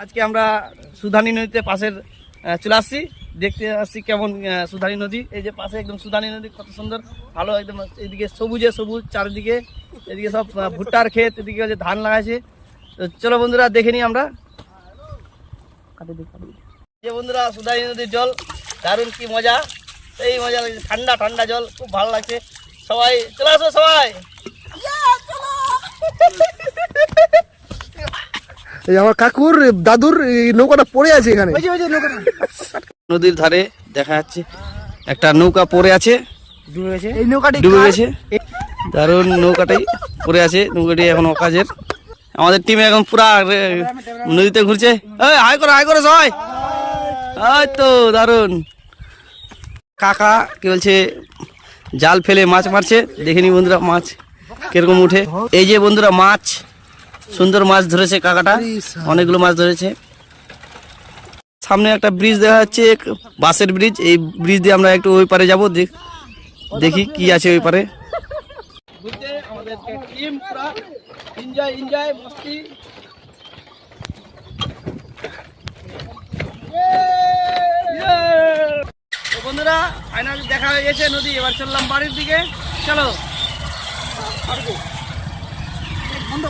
আজকে আমরা সুধানী নদীতে পাশের চলে আসছি, দেখতে আসছি কেমন সুধানী নদী। এই যে পাশে একদম সুধানী নদী, কত সুন্দর ভালো একদম। এদিকে সবুজে সবুজ চারিদিকে, এদিকে সব ভুট্টার ক্ষেত, এদিকে যে ধান লাগাইছে। তো চলো বন্ধুরা দেখে নিই আমরা। যে বন্ধুরা সুধানী নদীর জল দারুণ, কি মজা, এই মজা লাগছে, ঠান্ডা ঠান্ডা জল, খুব ভালো লাগছে। সবাই চলে আসো সবাই। এই আমার কাকুর দাদুর নৌকাটা পড়ে আছে এখানে। নদীর ধারে দেখা যাচ্ছে একটা নৌকা পড়ে আছে, এই নৌকাটি ডুবে গেছে। দারুণ নৌকাটাই পড়ে আছে, নৌকাটি এখন অকাজের। আমাদের টিমে এখন পুরা নদীতে ঘুরছে। হাই করো সবাই। এই তো দারুণ। কাকা কি বলছে, জাল ফেলে মাছ মারছে, দেখে নি বন্ধুরা মাছ কিরকম উঠে। এই যে বন্ধুরা মাছ, সুন্দর মাছ ধরেছে কাকাটা, অনেকগুলো মাছ ধরেছে। সামনে একটা ব্রিজ দেখা যাচ্ছে, বাঁশের ব্রিজ। এই ব্রিজ দিয়ে আমরা একটু ওই পারে যাবো, দেখি কি আছে ওই পারে। বন্ধুরা ফাইনাল দেখা হয়ে গেছে নদী, এবার চললাম বাড়ির দিকে। চলো বন্ধ